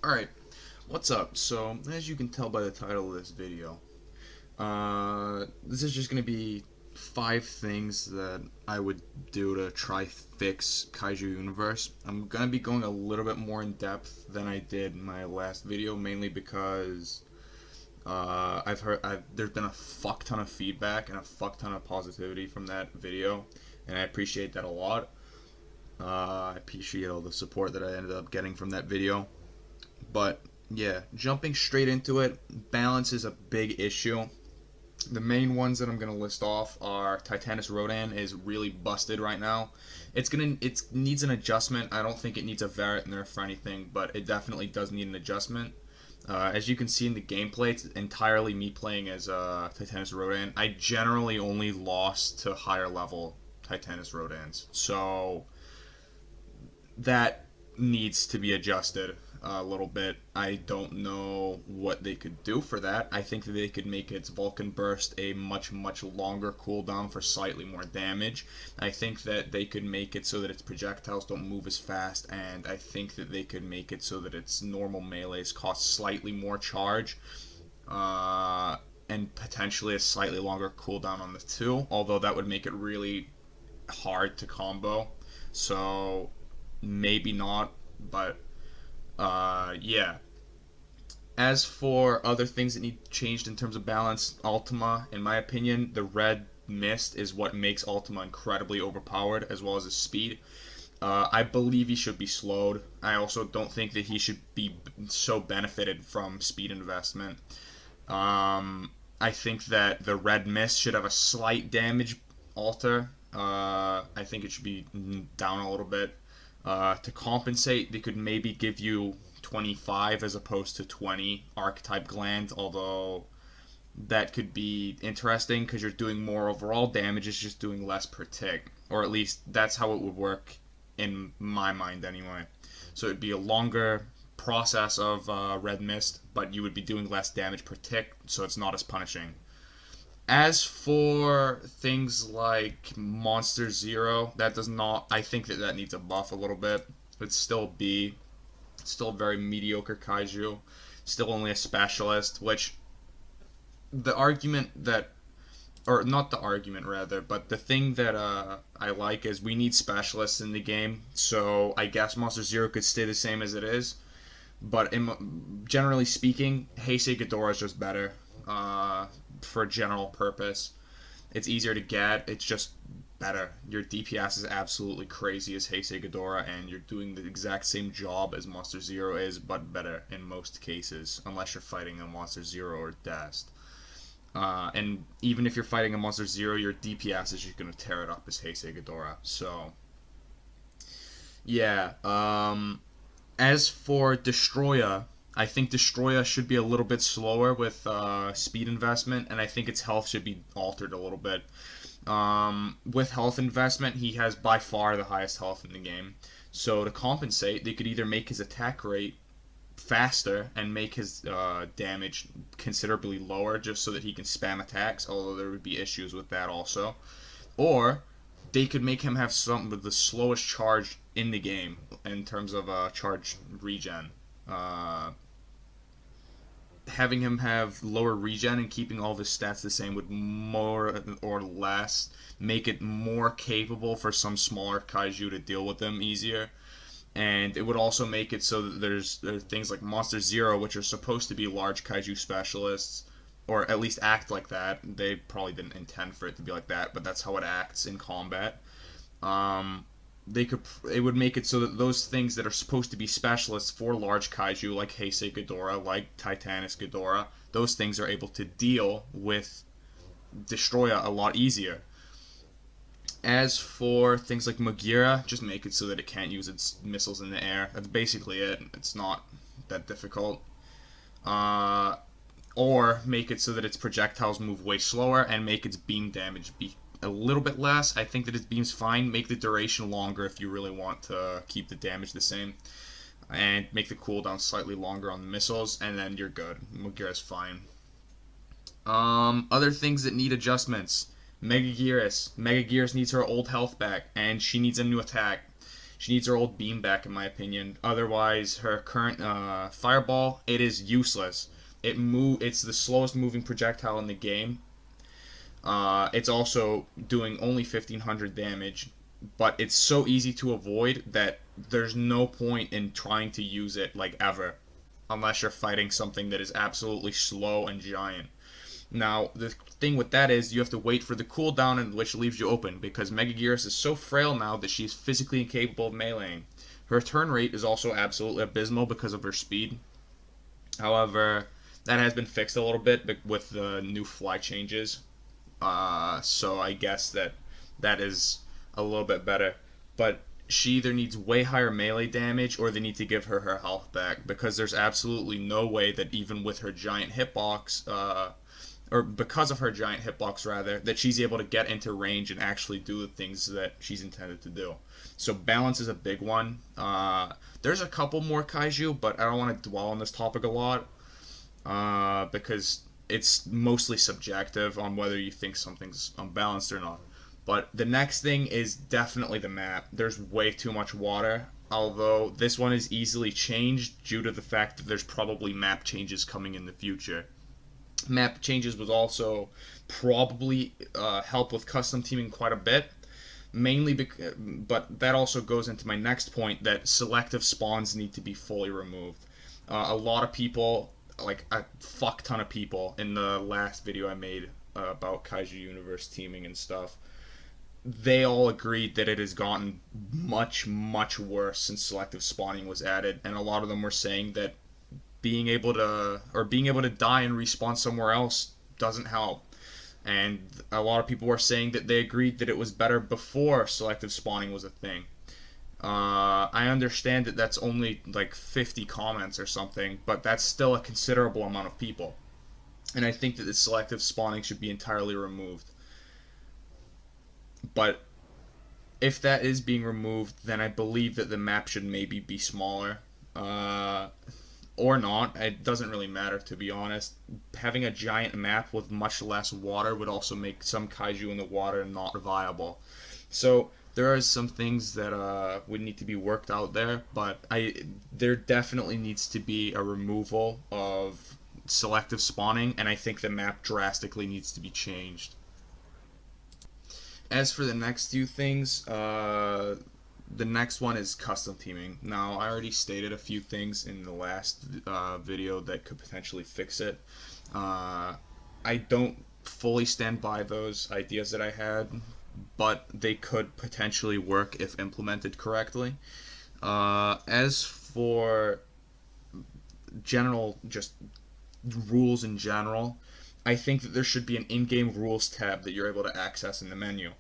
Alright, what's up? So, as you can tell by the title of this video, this is just going to be 5 things that I would do to try fix Kaiju Universe. I'm going to be going a little bit more in depth than I did in my last video, mainly because there's been a fuck ton of feedback and a fuck ton of positivity from that video, and I appreciate that a lot. I appreciate all the support that I ended up getting from that video. But yeah, jumping straight into it, balance is a big issue. The main ones that I'm gonna list off are Titanus Rodan is really busted right now. It needs an adjustment. I don't think it needs a Varret nerf for anything, but it definitely does need an adjustment. As you can see in the gameplay, it's entirely me playing as Titanus Rodan. I generally only lost to higher level Titanus Rodans, so that needs to be adjusted a little bit. I don't know what they could do for that. I think that they could make its Vulcan Burst a much longer cooldown for slightly more damage. I think that they could make it so that its projectiles don't move as fast, and I think that they could make it so that its normal melees cost slightly more charge. And potentially a slightly longer cooldown on the 2, although that would make it really hard to combo. So maybe not, but yeah. As for other things that need changed in terms of balance, Ultima, in my opinion, the red mist is what makes Ultima incredibly overpowered, as well as his speed. I believe he should be slowed. I also don't think that he should be so benefited from speed investment. I think that the red mist should have a slight damage alter. I think it should be down a little bit. To compensate, they could maybe give you 25 as opposed to 20 archetype glands, although that could be interesting because you're doing more overall damage, it's just doing less per tick, or at least that's how it would work in my mind anyway. So it'd be a longer process of red mist, but you would be doing less damage per tick, so it's not as punishing. As for things like Monster Zero, that does not. I think that that needs a buff a little bit. It's still B. It's still a very mediocre kaiju. Still only a specialist, which the argument that. Or not the argument, rather, but the thing that I like is we need specialists in the game, so I guess Monster Zero could stay the same as it is. But generally speaking, Heisei Ghidorah is just better for general purpose. It's easier to get. It's just better. Your DPS is absolutely crazy as Heisei Ghidorah, and you're doing the exact same job as Monster Zero is, but better in most cases, unless you're fighting a Monster Zero or Dest. And even if you're fighting a Monster Zero, your DPS is just going to tear it up as Heisei Ghidorah. So, yeah. As for Destroya, I think Destroya should be a little bit slower with speed investment, and I think its health should be altered a little bit. With health investment, he has by far the highest health in the game. So to compensate, they could either make his attack rate faster and make his damage considerably lower just so that he can spam attacks, although there would be issues with that also. Or they could make him have some of the slowest charge in the game in terms of charge regen. Uh, Having him have lower regen and keeping all of his stats the same would more or less make it more capable for some smaller kaiju to deal with them easier. And it would also make it so that there's things like Monster Zero, which are supposed to be large kaiju specialists, or at least act like that. They probably didn't intend for it to be like that, but that's how it acts in combat. Um, it would make it so that those things that are supposed to be specialists for large kaiju, like Heisei Ghidorah, like Titanus Ghidorah, those things are able to deal with Destroya a lot easier. As for things like Magira, just make it so that it can't use its missiles in the air. That's basically it. It's not that difficult. Uh, or make it so that its projectiles move way slower and make its beam damage be a little bit less. I think that its beam's fine. Make the duration longer if you really want to keep the damage the same. And make the cooldown slightly longer on the missiles, and then you're good. Magira's fine. Other things that need adjustments. Megagearus. Megagearus needs her old health back, and she needs a new attack. She needs her old beam back, in my opinion. Otherwise, her current fireball, it is useless. It's the slowest moving projectile in the game. It's also doing only 1500 damage, but it's so easy to avoid that there's no point in trying to use it like ever, unless you're fighting something that is absolutely slow and giant. Now, the thing with that is you have to wait for the cooldown, and which leaves you open because Magira is so frail now that she's physically incapable of meleeing. Her turn rate is also absolutely abysmal because of her speed. However, that has been fixed a little bit with the new fly changes. So I guess that is a little bit better. But she either needs way higher melee damage or they need to give her health back because there's absolutely no way that even with her giant hitbox, or because of her giant hitbox rather, that she's able to get into range and actually do the things that she's intended to do. So balance is a big one. There's a couple more kaiju, but I don't want to dwell on this topic a lot because it's mostly subjective on whether you think something's unbalanced or not. But the next thing is definitely the map. There's way too much water, although this one is easily changed due to the fact that there's probably map changes coming in the future. Map changes would also probably help with custom teaming quite a bit. But that also goes into my next point that selective spawns need to be fully removed. A lot of people, like a fuck ton of people, in the last video I made about Kaiju Universe teaming and stuff, they all agreed that it has gotten much, much worse since selective spawning was added, and a lot of them were saying that being able to die and respawn somewhere else doesn't help. And a lot of people were saying that they agreed that it was better before selective spawning was a thing. I understand that that's only like 50 comments or something, but that's still a considerable amount of people. And I think that the selective spawning should be entirely removed. But if that is being removed, then I believe that the map should maybe be smaller. Or not. It doesn't really matter, to be honest. Having a giant map with much less water would also make some kaiju in the water not viable. So there are some things that would need to be worked out there, but there definitely needs to be a removal of selective spawning, and I think the map drastically needs to be changed. As for the next few things, the next one is custom teaming. Now, I already stated a few things in the last video that could potentially fix it. I don't fully stand by those ideas that I had, but they could potentially work if implemented correctly. As for just rules in general, I think that there should be an in-game rules tab that you're able to access in the menu.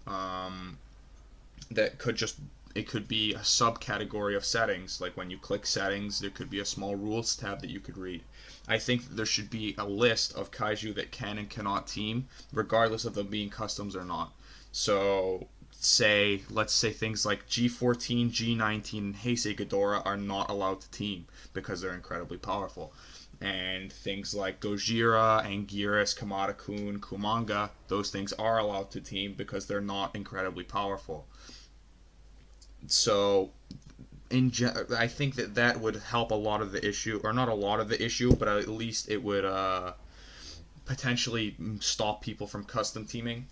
That could just It could be a subcategory of settings. Like when you click settings, there could be a small rules tab that you could read. I think that there should be a list of kaiju that can and cannot team, regardless of them being customs or not. So let's say things like G14, G19, and Heisei Ghidorah are not allowed to team because they're incredibly powerful. And things like Gojira, Anguirus, Kamada-kun, Kumanga, those things are allowed to team because they're not incredibly powerful. So, I think that would help a lot of the issue, or not a lot of the issue, but at least it would potentially stop people from custom teaming.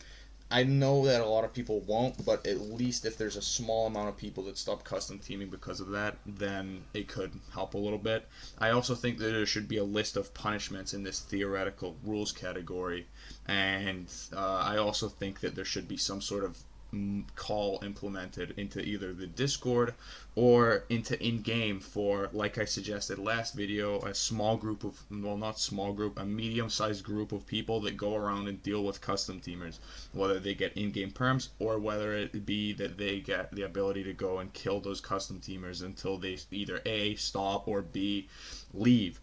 I know that a lot of people won't, but at least if there's a small amount of people that stop custom teaming because of that, then it could help a little bit. I also think that there should be a list of punishments in this theoretical rules category, and I also think that there should be some sort of call implemented into either the Discord or into in-game for, like I suggested last video, a small group of, well, not small group, a medium-sized group of people that go around and deal with custom teamers, whether they get in-game perms or whether it be that they get the ability to go and kill those custom teamers until they either A, stop, or B, leave.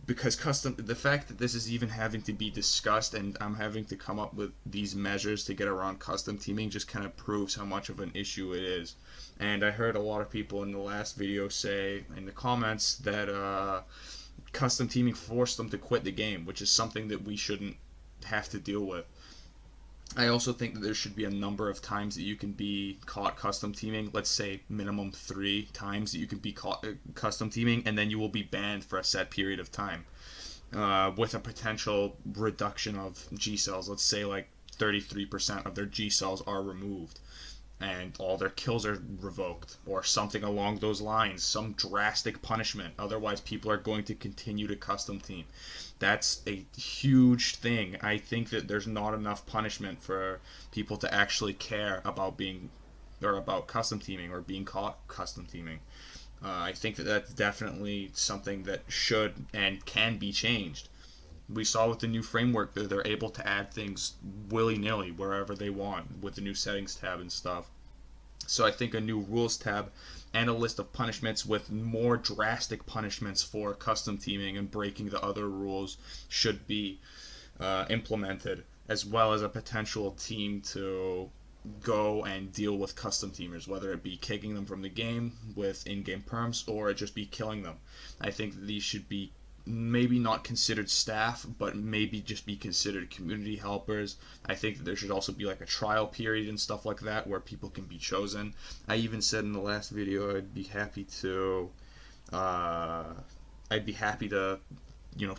Because the fact that this is even having to be discussed and I'm having to come up with these measures to get around custom teaming just kind of proves how much of an issue it is. And I heard a lot of people in the last video say in the comments that custom teaming forced them to quit the game, which is something that we shouldn't have to deal with. I also think that there should be a number of times that you can be caught custom teaming. Let's say minimum 3 times that you can be caught custom teaming, and then you will be banned for a set period of time, with a potential reduction of G cells. Let's say like 33% of their G cells are removed and all their kills are revoked, or something along those lines, some drastic punishment. Otherwise, people are going to continue to custom team. That's a huge thing. I think that there's not enough punishment for people to actually care about being or about custom teaming or being caught custom teaming. I think that that's definitely something that should and can be changed. We saw with the new framework that they're able to add things willy nilly wherever they want with the new settings tab and stuff. So I think a new rules tab and a list of punishments with more drastic punishments for custom teaming and breaking the other rules should be implemented, as well as a potential team to go and deal with custom teamers, whether it be kicking them from the game with in-game perms or it just be killing them. I think that these should be maybe not considered staff, but maybe just be considered community helpers. I think that there should also be like a trial period and stuff like that where people can be chosen. I even said in the last video uh, I'd be happy to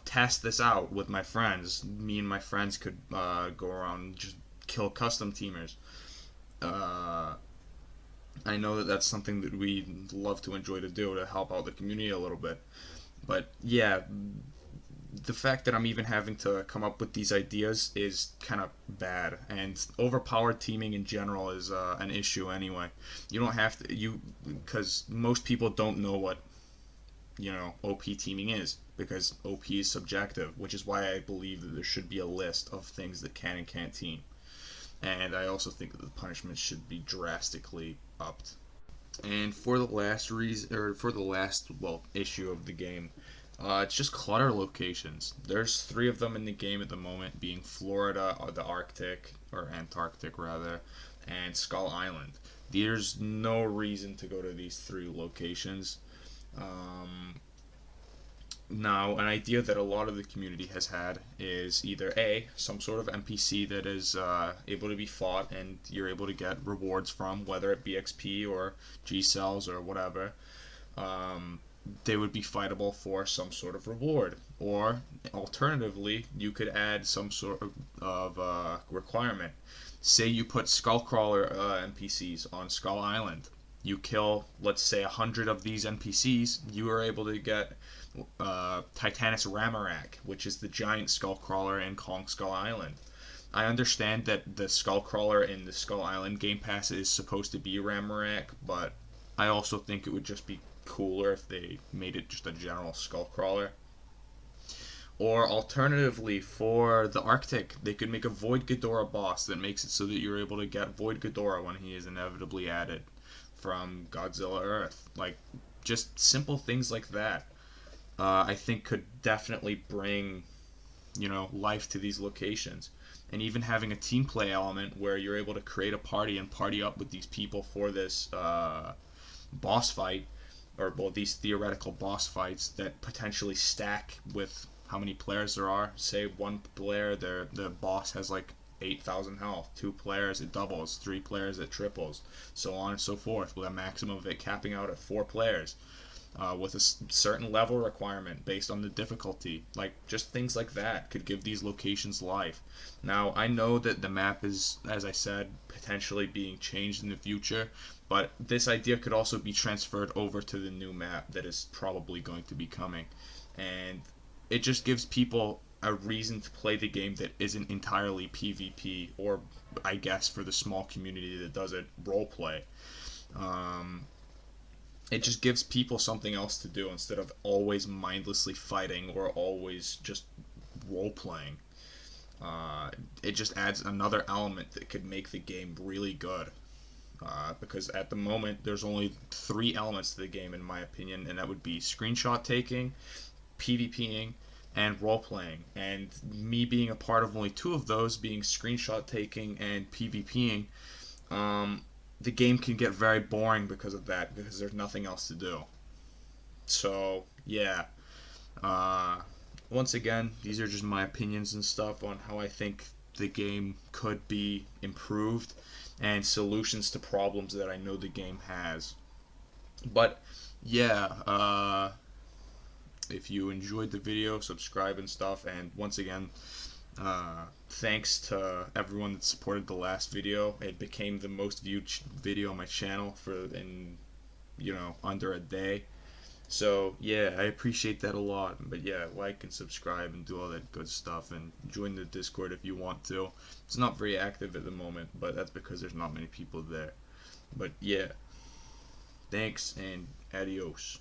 test this out with my friends. Me and my friends could go around and just kill custom teamers. Uh, I know that that's something that we love to enjoy to do to help out the community a little bit. But yeah, the fact that I'm even having to come up with these ideas is kind of bad. And overpowered teaming in general is an issue anyway. You don't have to because most people don't know what OP teaming is, because OP is subjective, which is why I believe that there should be a list of things that can and can't team. And I also think that the punishment should be drastically upped. And for the last reason, or for the last issue of the game, it's just clutter locations. There's 3 of them in the game at the moment, being Florida, or the Arctic, or Antarctic rather, and Skull Island. There's no reason to go to these 3 locations. Um, Now, an idea that a lot of the community has had is either some sort of NPC that is able to be fought and you're able to get rewards from, whether it be XP or G cells or whatever. Um, they would be fightable for some sort of reward. Or, alternatively, you could add some sort of requirement. Say you put Skullcrawler NPCs on Skull Island. You kill, let's say, 100 of these NPCs, you are able to get Titanus Ramarak, which is the giant skull crawler in Kong Skull Island. I understand that the skull crawler in the Skull Island Game Pass is supposed to be Ramarak, but I also think it would just be cooler if they made it just a general skull crawler. Or alternatively, for the Arctic, they could make a Void Ghidorah boss that makes it so that you're able to get Void Ghidorah when he is inevitably added from Godzilla Earth. Like, just simple things like that. I think could definitely bring, life to these locations. And even having a team play element where you're able to create a party and party up with these people for this boss fight, or these theoretical boss fights that potentially stack with how many players there are. Say one player, the boss has like 8,000 health. 2 players, it doubles. 3 players, it triples. So on and so forth, with a maximum of it capping out at 4 players. With a certain level requirement based on the difficulty. Like, just things like that could give these locations life. Now, I know that the map is, as I said, potentially being changed in the future, but this idea could also be transferred over to the new map that is probably going to be coming. And it just gives people a reason to play the game that isn't entirely PvP, or, I guess, for the small community that does it, roleplay. Um, it just gives people something else to do instead of always mindlessly fighting or always just role playing. It just adds another element that could make the game really good. Because at the moment, there's only 3 elements to the game, in my opinion, and that would be screenshot taking, PvPing, and role playing. And me being a part of only 2 of those, being screenshot taking and PvPing, the game can get very boring because of that, because there's nothing else to do. So, yeah. Uh, Once again, these are just my opinions and stuff on how I think the game could be improved and solutions to problems that I know the game has. But yeah, if you enjoyed the video, subscribe and stuff. And once again, thanks to everyone that supported the last video. It became the most viewed video on my channel for in under a day. So yeah, I appreciate that a lot. But yeah, like and subscribe and do all that good stuff, and join the Discord if you want to. It's not very active at the moment, but that's because there's not many people there. But yeah, thanks and adios.